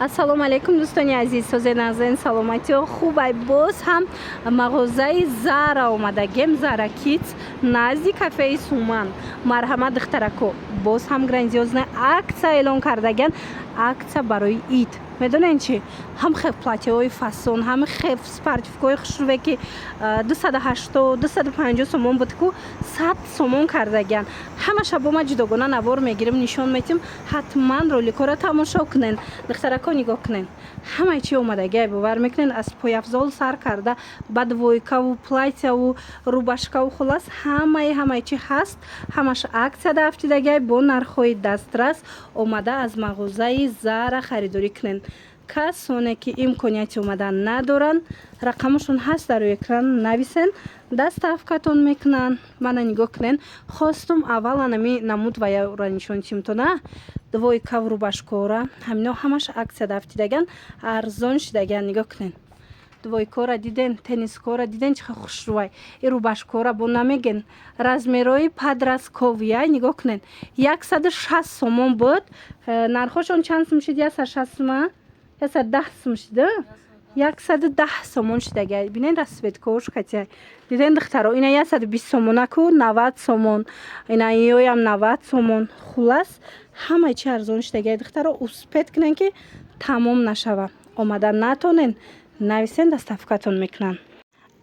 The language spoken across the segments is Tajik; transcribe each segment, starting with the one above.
ассалому алейкум дӯстони азиз, созе назен саломатиё хубай. Боз ҳам мағозаи Zara омадагем, Zara Kids назди кафеи Суман. Марҳамат духтарако, боз ҳам грандиозна акция эълон кардаган, акция барои ид. медонен чи ҳам хел платьяҳои фасон, ҳам хел спартивкаҳои хушруве ки 280-250 сомон буд ку 100 сомон кардаган. ҳамаша бо ма ҷудогона навор мегирем, нишон метим. ҳатман роликора тамошо кунен. духтарако нигоҳ кунен. ҳамаи чи омадагиай бовар мекунен, аз пойафзол сар карда ба двойкаву платьяву рубашкаву хулас ҳамаи чи ҳаст. ҳамаш аксияда ҳафтидагиай бо нархҳои дастрас омада аз мағозаи Zara харидорӣ кунен. касоне ки имконияти омадан надоранд, рақамашон ҳаст дар экран, нависен, доставкатон мекунанд. мана нигоҳ кунен. хостум аввал анами намуд ва яра нишон тимтона двойкав рубашкора ҳамино ҳамаш аксияда ҳафтидаган арзон шидаган. нигоҳ кунен. двойкора диден, теннискора диден чихе хушрувай. И рубашкора бо намеген размерои подростковия. нигоҳ кунен. 160 сомон буд. нархошон чанд сум шид? 160 сума? 110 сум шида? 110 сомон шидагай. бинен расветкош катя. диден духтаро, ина 120 сомонаку 90 сомон. ина иёям 90 сомон. хулас ҳамаи чи арзон шидагай. духтаро успет кунен ки тамом нашава. омада натонен, нависен, доставкатон мекунанд.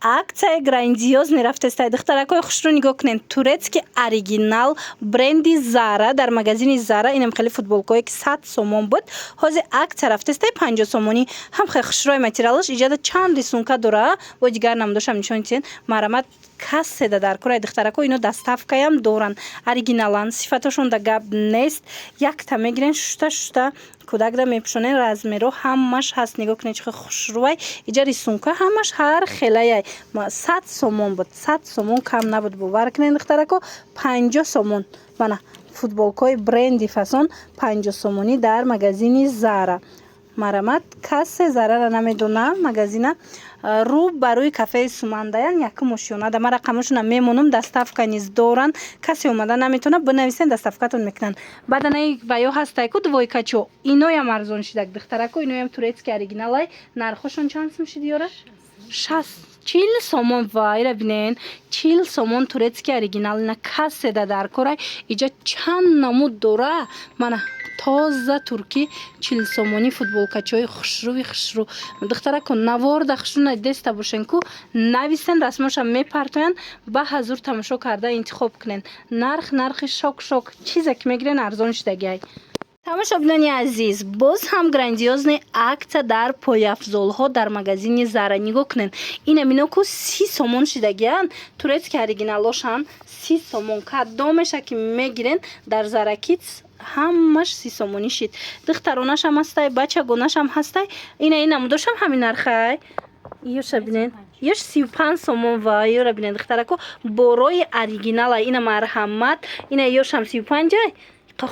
акция грандиозни рафтестай. духтаракои хушрӯ нигоҳ кунен. турецки оригинал бренди Zara дар магазини Zara инам хеле футболкое ки 100 сомон буд. ҳозир акция рафтестай 50 сомонӣ. ҳам хеле хушрӯи материалаш иҷода чанд рисунка дора. бо дигар намудошам нишон тен. марамат касседа дар кораи духтарако ино доставкаям доранд. оригиналан, сифаташон да гап нест. якта мегирен шута кӯдак да мепӯшонен. размеро ҳамаш ҳаст. нигоҳ кунед чихе хушрӯай. иҷа рисунка ҳамаш ҳар хелаяй 100 сомон буд. 100 сомон кам набуд. бовар кунед духтарако 50 сомон. мана футболкаи бренди фасон 50 сомонӣ дар магазини Zara. марамат кассе зарара намедонам. магазина рӯ ба рӯи кафеи Сумандаян якум ошёна. да ма рақамашона мемонам. доставка низ доранд. касе омада наметона бинависен, доставкатон мекунанд. баъданаи ваё ҳастай ку двойкачо. иноям арзон шидаг духтарако. иноям турецки оригиналай. нархошон чанд сум шид ёра? 40 сомон. вайра бинен 40 сомон турецки оригинал. ина касседа дар корай. иҷа чанд намуд дора. мана тоза турки 40 сомонӣ футболкачои хушрӯ. духтарако наворда хушрӯ деста бошен ку нависен, расмоша мепартоянд. ба ҳазур тамошо карда интихоб кунен. нархи шок чизе ки мегирен арзон шидагиай. тамошобинони азиз, боз ҳам грандиозни акция дар пойафзолҳо дар магазини Zara. нигоҳ кунен. ина мино ку 30 сомон шидагиян. турецки оригиналошам 30 сомон. кадомеша ки мегирен дар Zara Kids ҳамаш 30 сомонӣ шид. духтаронашам ҳастай, бачагонашам ҳастай. ина намудошам ҳамин нархай. ёша бинен. ёш 35 сомон. ва ёра бинен духтарако борои оригиналай. ина марҳамат. ина ёшам 35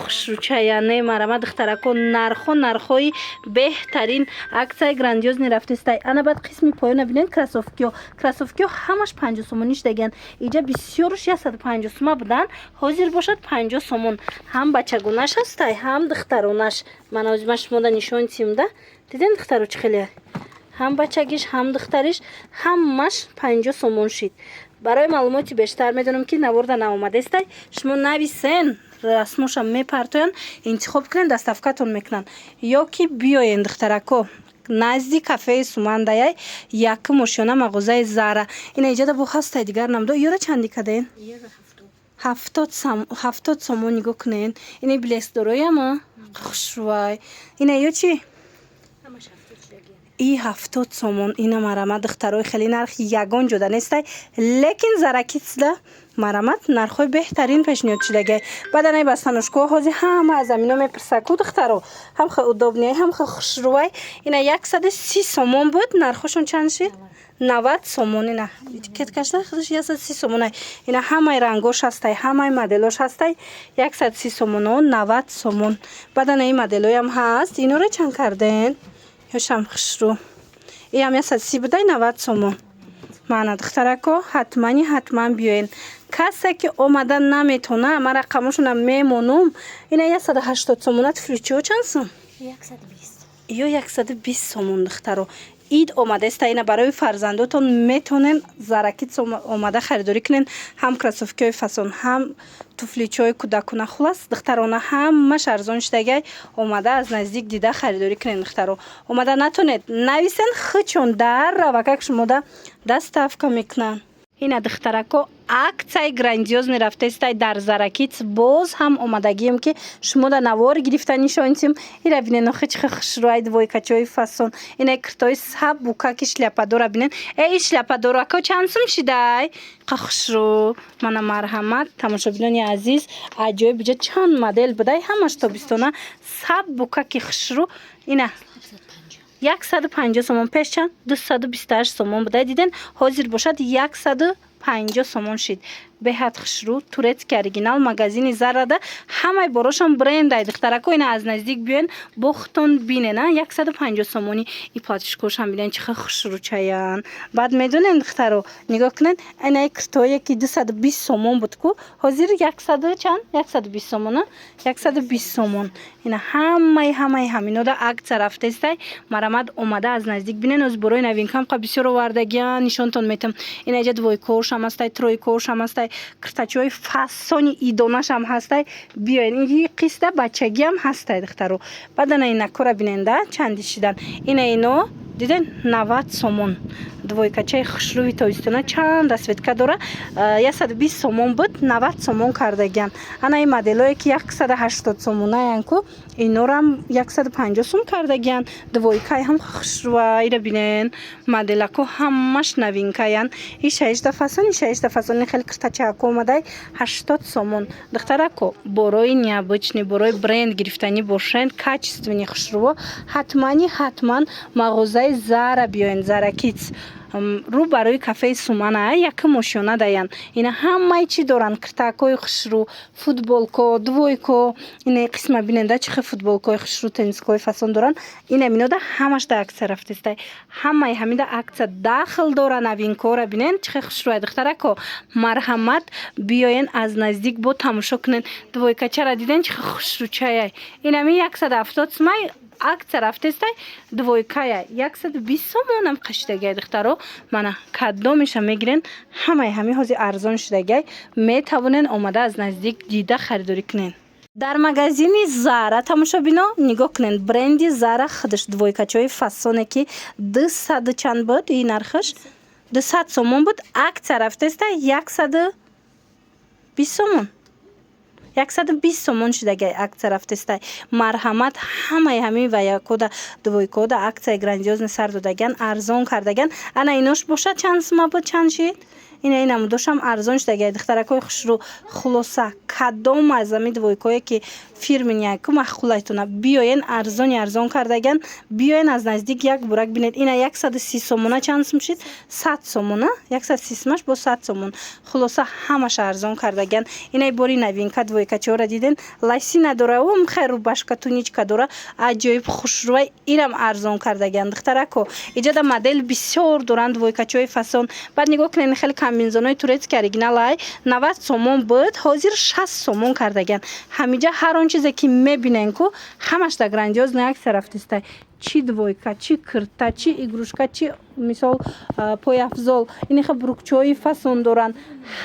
хушрӯчаяне. марамат духтарако нархҳои беҳтарин аксияи грандиозни рафтестай. ана баъд қисми поёна бинен кросовкиҳо ҳамаш 50 сомонӣ шидагиян. иҷа бисёруш 150 сума буданд. ҳозир бошад 50 сомон. ҳам бачагонаш ҳастай, ҳам духтаронаш. мана озима шумода нишон тимда. диден духтаро чӣ хеле ҳам бачагиш ҳам духтариш ҳамаш 50 сомон шид. барои маълумоти бештар медонам ки наворда наомадестай. шумо нависен, расмоша мепартоян, интихоб кунен, доставкатон мекунанд. ё ки биёен духтарако назди кафеи Сумандаяй якум ошёна мағозаи Zara. ина иҷода бо ҳастай дигар намудо. ёра чанди каден? 70 сомон. нигоҳ кунен. ина блесдорояма хушрӯай. ина ё чи и 70 сомон. ина марамат духтарои хеле нархи ягон ҷода нестай. лекин Zara Kids да марамат нархҳои беҳтарин пешниҳод шидагай. баъданаи бастаношкоҳо ҳозир ҳама аз амино мепурсаку духтаро. ҳам хеле удобнияй, ҳам хеле хушрӯай. ина 130 сомон буд. нархошон чанд шид? 90 сомон. ина этикеткашда 130 сомонай. ина ҳамаи рангош ҳастай, ҳамаи моделош ҳастай. 130 сомоно 90 сомон. баъданаи моделоям ҳаст. иноро чанд карден? ёшам хушрӯ. иам 130 будай 90 сомон. мана духтарако ҳатман биёен. касе ки омада наметона, ма рақамашона мемонум. ина 180 сомона туфличиҳо чанд сум? 120. ё 120 сомон духтаро. ید اومده است. اینا برای فرزنداتون میتونن زرکیت اومده خریداری کنین. هم کراسوفکای فسون هم توفلیچای کودکونه خلاص دخترانه همش ارزان شدگی اومده از نزدیک دیده خریداری کنین. دخترو اومده نتونید نویسن خچون در روکک شما دست افکا میکنن. اینا دخترکو акция грандиозный рафта истай дар заракит боз ҳам омадагием ки шумо да навор гирифта нишонтим ира бинен охич хшруай двой качой фасон ина киртой саб букаки шляпадора бинен эй шляпадорако чансум шидай хшру мана марҳамат тамошобинони азиз аҷоиб ҷа чанд модель будай ҳамаш тобистона саб букаки хшру ина 150 сомон пеш чанд 228 сомон будай диден ҳозир бошад 150 сомон шид беҳад хушрӯ турецки оригинал магазини зарада ҳамаи борошон брендай духтарако ина аз наздик биёен бохтон бинена 150 сомони и платишкошам бинен чиха хушрӯчаян баъд медонен духтаро нигоҳ кунед инаи киртое ки 220 сомон буд ку ҳозир 100 чанд 120 сомона 120 сомон ина ҳамаи ҳаминода акция рафтестай марамад омада аз наздик бинен оз борои новинкам қа бисёр овардагиан нишонтон метам ина иҷа двойкошам астай тройкошам астай киртачои фасони идонашам ҳастай биёен ин қиста бачагиам ҳастай духтаро баъдана ина кора биненда чанди шидан ина ино диден 90 сомон двойкачаи хушрӯви тобистона чанд расветка дора 120 сомон буд 90 сомон кардагиан ана ин моделое ки 180 сомонаян ку инорам 150 сом кардагиан двойкаи ҳам хушрӯа ира бинен моделако ҳамаш новинкаян и 6 фасон ин хеле киртачаако омадай 80 сомон духтарако борои необычный борои бренд гирифтанӣ бошен качествени хушрӯво ҳатман мағозаи зара биёен заракиц рӯ барои кафеи сумана якм ошёна даян ина ҳамаи чӣ доранд киртакои хушрӯ футболко двойко ина қисма биненда чихе футболкои хушрӯ теннискои фасон доранд ина минода ҳамаш да акция рафтестай ҳамаи ҳамида акция дахл дора новинкора бинен чихе хушрӯай духтарако марҳамат биёен аз наздик бо тамошо кунен двойкачара диден чихе хушрӯчаяй инами 170 сомай акция рафтестай двойкая 120 сомонам қашидагай духтаро мана кадомеша мегирен ҳамаи ҳами ҳози арзон шидагай метавонен омада аз наздик дида харидорӣ кунен дар магазини зара тамошобино нигоҳ кунен бренди зара худаш двойкачои фасоне ки 200 чанд буд и нархаш 200 сомон буд акция рафтестай 120 сомон 120 сомон шидагай акция рафтестай марҳамат ҳамаи ҳами ваякода двойкода акцияи грандиозни сар додаган арзон кардаган ана инош бошад чанд сума буд чанд шид ина инаму дошам арзон шидагай духтаракои хушрӯ хулоса кадом аз ами двойкое ки фирминияку махқулайтона биёен арзон кардаган биёен аз наздик як бурак бинед ина 130 сомона чанд сум шид 100 сомона 130 сомаш бо 100 сомон хулоса ҳамаш арзон кардаган ина бори новинка двойкачора диден лайси надора ум хайру башка туничка дора аҷоиб хушрӯай ирам арзон кардаган духтарако иҷада модель бисёр доранд двойкачои фасон баъд нигоҳ кунед хеле комбинзонои турецки оригиналай 90 сомон буд ҳозир 60 сомон кардаган ҳамиҷа ҳар он чизе ки мебинен ку ҳамаш да грандиозная акция рафтестай чи двойка чи кирта чи игрушка чи мисол пойафзол иниха бурукчои фасон доранд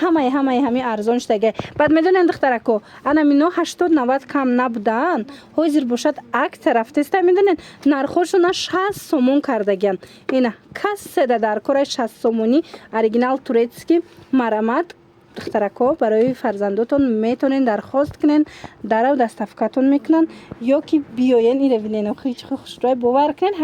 ҳами арзон шидагай баъд медонен духтарако ана мино 80-90 кам набудан ҳозир бошад акция рафтестай медонен нархошона 60 сомон кардаган ина касседа дар кораи 60 сомонӣ оригинал турецки марамат духтарако барои фарзандотон метонен дархост кунен дарав доставкатон мекунан ё ки биёен ира бинен охи хушрӯй бовар кунен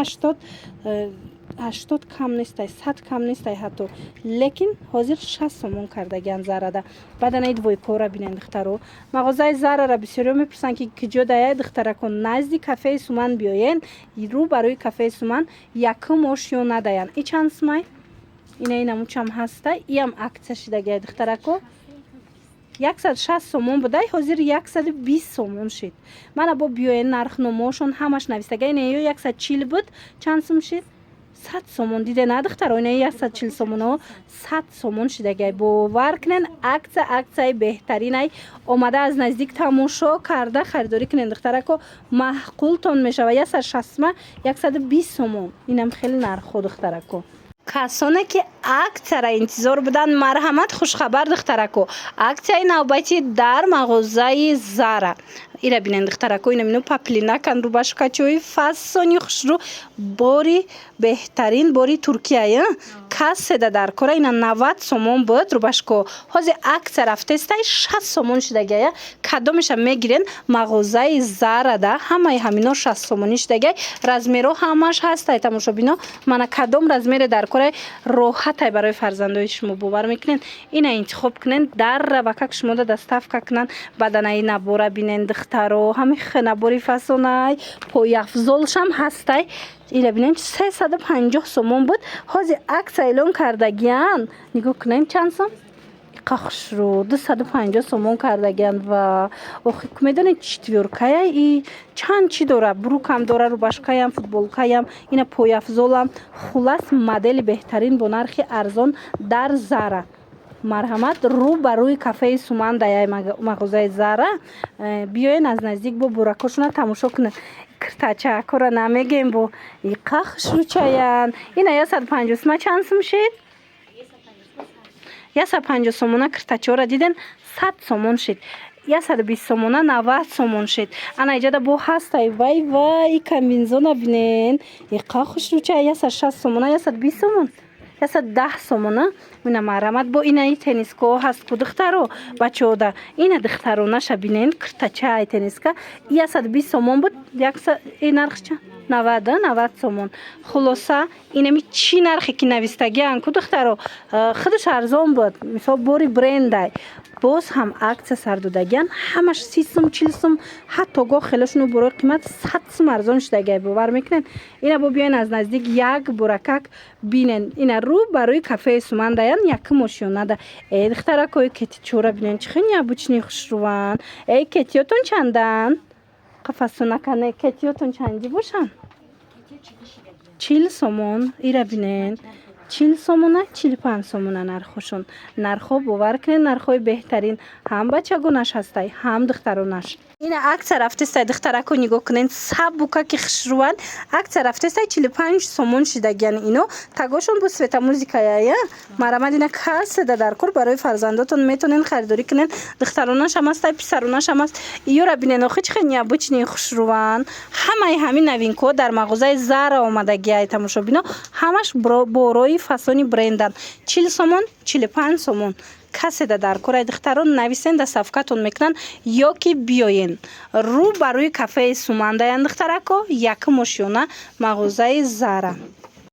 80 кам нестай 100 кам нестай ҳатто лекин ҳозир 60 сомон кардаган зарада баъданаи двойкора бинен духтаро мағозаи зарара бисёриё мепурсанд ки киҷо даяй духтарако назди кафеи суман биёен рӯ барои кафеи суман якм ошё надаян и чанд сумай ина инамучам ҳаста иам акция шидагай духтарако 160 сомон будай ҳозир 120 сомон шид мана бо биёен нархномошон ҳамаш навистагай ина ё 140 буд чанд сум шид 100 сомон диде на духтаро ина 140 сомон 100 сомон шидагай бовар кунен аксияи беҳтаринай омада аз наздик тамошо карда харидорӣ кунен духтарако маҳқултон мешава 160 120 сомон инам хеле нархҳо духтарако касоне ки аксияро интизор буданд марҳамат хушхабар духтарако аксияи навбатӣ дар мағозаи Zara ира бинен духтарако инамино паплинакан рубашкачои фасони хушрӯ бори беҳтарин бори Туркия касседа дар кора ина 90 сомон буд рубашко ҳозир аксия рафтестай 60 сомон шидагая кадомеша мегирен мағозаи Zara да ҳамаи ҳамино 60 сомонӣ шидагай размеро ҳамаш ҳастай тамошобино мана кадом размере дар кора роҳатай барои фарзандои шумо бовар мекунен ина интихоб кунен дар равакак шумо да доставка кунан баданаи набора бинен духтаро ҳами набори фасонай пояфзолшам ҳастай ира бинен 350 сомон буд ҳозир аксия эълон кардагиян нигоҳ кунен чанд сом қахшро 250 сомон кардагиян ва охи медонед четвёркая и чанд чӣ дора брукам дора рубашкаям футболкаям ина пояфзолам хулас модели беҳтарин бо нархи арзон дар Zara марҳамат рӯ ба рӯи кафеи Сумандаяи мағозаи Zara биёен аз наздик бо буракошона тамошо кунед киртачакора намегем бо иқахшручаян ина 150 сма чанд сум шид 150 сомона киртачора диден 100 сомон шид 120 сомона 90 сомон шид ана иҷада бо ҳастай вай комбинзона бинен иқахшручая 160 сомона 120 сомон 110 сомона ина марҳамат бо инаи теннискаҳо ҳаст ку духтаро бачаода ина духтаронаша бинен киртачаи тенниска 120 сомон буд нархча 90 сомон хулоса инами чӣ нархе ки навистагиян ку духтаро худаш арзон буд мисол бори брендай боз ҳам аксия сар додагиян ҳамаш 30 сум 40 сум ҳатто гоҳ хелашуно борои қимат 100 сум арзон шудагай бовар мекунен ина бо биёен аз наздик як буракак бинен ина рӯ ба рӯи кафеи Сумандаян якум ошёнада духтаракои кетичора бинен чӣ хел необычни хушрӯван кетиётон чандан қафасонакане кетиётон чанди бошанд 40 сомон ира бинен 40 сомона 45 сомона нархошон нархо бовар кунен нархои беҳтарин ҳам бачагонаш ҳастай ҳам духтаронаш ина аксия рафтестай духтарако нигоҳ кунен сабука ки хушрӯванд аксия рафтестай 45 сомон шидагиян ино тагошон бо светомузикая марҳамат ина касседа дар кор барои фарзандотон метонен харидорӣ кунен духтаронашам ҳастай писаронашам ҳаст иёра бинен охи чӣ хел необычни хушрӯванд ҳамаи ҳамин новинкаҳо дар мағозаи Zara омадагияй тамошобино ҳамаш борои фасони брендан 40 сомон 45 сомон касседа дар кораи духтарон нависен доставкатон мекунанд ё ки биёен рӯ ба рӯи кафеи Сумандаян духтарако якум ошёна мағозаи Zara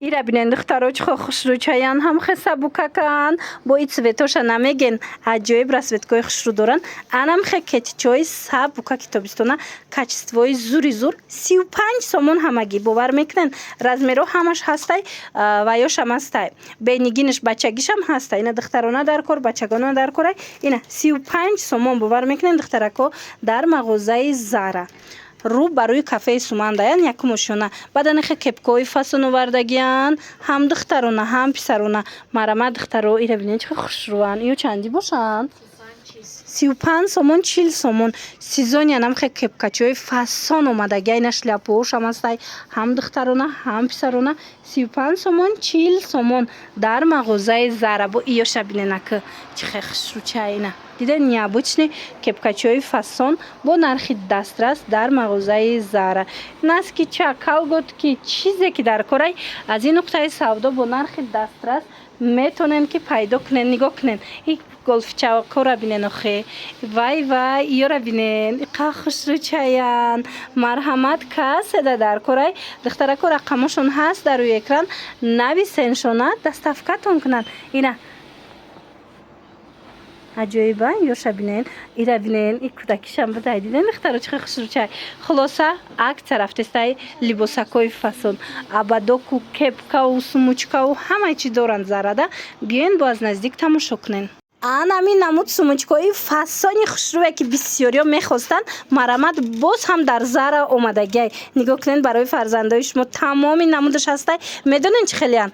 ира бинен духтаро чӣ хел хушрӯчаян ҳам хел сабукакан бо ин цветоша намеген аҷоиб расветкои хушрӯ доранд анам хел кетичои сабука ки тобистона качествои зури зур 35 сомон ҳамагӣ бовар мекунен размеро ҳамаш ҳастай ва ёшам ҳастай бенигинаш бачагишам ҳастай ина духтарона дар кор бачагона дар корай ина 35 сомон бовар мекунен духтарако дар мағозаи Zara рӯ ба рӯи кафеи Сумандаян якум ошёна баъдан хе кепкаҳои фасон овардагиян ҳам духтарона ҳам писарона марҳамат духтаро ира бинен чӣ хел хушрӯванд иё чандӣ бошанд 35 сомон 40 сомон сезониянам хе кепкачои фасон омадагия ина шляпаҳошам ҳастай ҳам духтарона ҳам писарона 35 сомон 40 сомон дар мағозаи Zara бо иёша биненаки чӣ хел хушрӯча ина диден необычни кепкачои фасон бо нархи дастрас дар мағозаи Zara наски ча калготки чизе ки дар корай аз ин нуқтаи савдо бо нархи дастрас метонен ки пайдо кунен нигоҳ кунен голфчакора бинен охе вай иёра бинен иқа хушрӯчаян марҳамат касседа дар корай духтарако рақамошон ҳаст дар рӯи экран нависеншона доставкатон кунанд ина аҷоиба ёша бинен ира бинен и кӯдакишам будай диден духтаро чӣ хел хушрӯчай хулоса аксия рафтестай либосакои фасон абадоку кепкаву сумучкаву ҳамаи чӣ доранд Zara да биёен бо аз наздик тамошо кунен анами намуд сумучкои фасони хушрӯе ки бисёриё мехостанд марамат боз ҳам дар Zara омадагиай. Нигоҳ кунед барои фарзандои шумо тамоми намудаш ҳастай. Медонед чӣ хелиян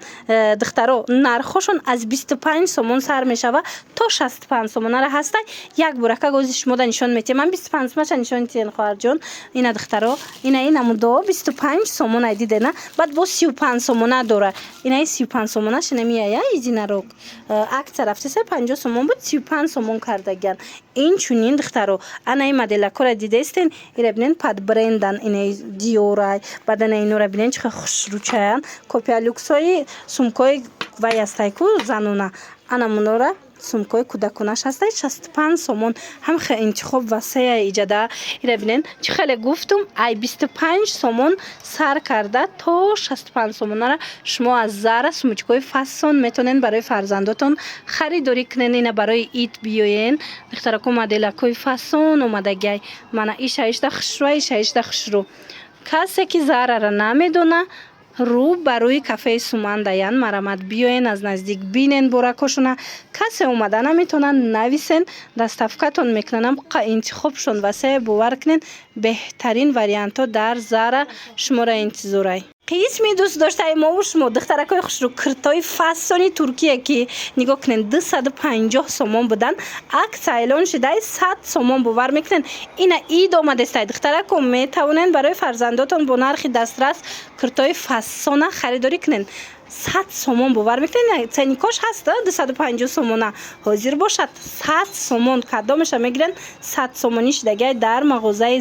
духтаро нархошон аз 25 сомон сар мешава то 65 сомонара ҳастай. Як бурака гози шумода нишон метиҳем. Ман 25 сомонаша нишон тиҳен хоҳарҷон. Ина духтаро ина ин намудо 25 сомона дидена. Баъд бо 35 сомона дора. Ина 35 сомонаш намияя изинарок. Акция рафтиса 50 сомон буд 35 сомон кардаган. Инчунин духтаро ана ин моделакора дидестен ира бинен пад брендан ина диорай бадана инора бинен чӣ хушрӯчаян копия люксои сумкои вай астай ку занона ана мунора сумкои кӯдаконаш ҳастай 65 сомон ҳам хе интихоб васея иҷада ира бинен чӣ хеле гуфтум ай 25 сомон сар карда то 65 сомонара шумо аз Zara сумучкои фасон метонен барои фарзандотон харидорӣ кунен. Ина барои ит биёен духтараку моделакои фасон омадагиай. Мана ишаишта хушрӯ ишаишта хушрӯ. Касе ки Zara-ра намедона рӯ ба рӯи кафеи Сумандаян марамат биёен аз наздик бинен боракошона. Касе омада наметонанд нависен даставкатон мекунанам интихобшон васея бовар кунен беҳтарин вариантҳо дар Zara шуморо интизорай. қисми дӯст доштаи мову шумо духтаракои хушрӯ куртои фасони Туркия ки нигоҳ кунед 250 сомон буданд акция эълон шудаи 100 сомон бовар мекунен. Ина ид омадестай духтарако метавонен барои фарзандотон бо нархи дастрас куртои фасона харидорӣ кунен. 100 сомон бовар мекунен. Ценикош ҳаста 250 сомона ҳозир бошад 100 сомон кадомеша мегирен 100 сомонӣ шидагиай дар мағозаи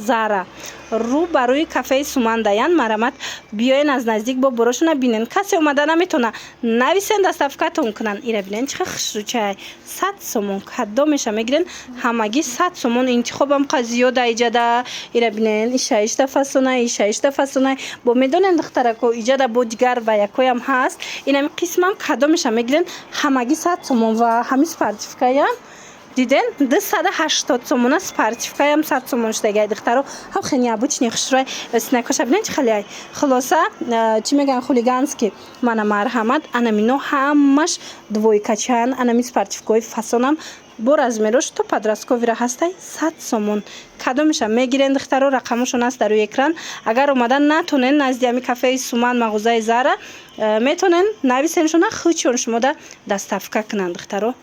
Zara рӯ ба рӯи кафеи Сумандаян марамат биёен аз наздик бо борошона бинен. Касе омада наметона нависен даставкатон кунан. Ира бинен чӣ хушрӯчай 100 сомон кадомеша мегирен ҳамагӣ 100 сомон интихобам қа зиёда иҷада. Ира бинен ишаишта фасонай ишаишта фасонай бо медонен духтарако иҷада бо дигар ва якоям ҳаст. Инами қисмам кадомеша мегирен ҳамагӣ 100 сомон ва ҳами спартифкаям диден 280 сомона спартифкаям 100 сомон шудагиай духтаро ҳам хе необычный хушрӯй снакоша бинен чӣ хелияй хулоса чӣ меган хулигански мана марҳамат анамино ҳамаш двойкачан анами спартифкои фасонам бо размерош то подростковира ҳастай 100 сомон кадомеша мегирен духтаро рақамошон аст дар рӯи экран. Агар омада натонен назди ами кафеи Суман мағозаи Zara метонен нависеншона хучон шумода даставка кунанд духтаро.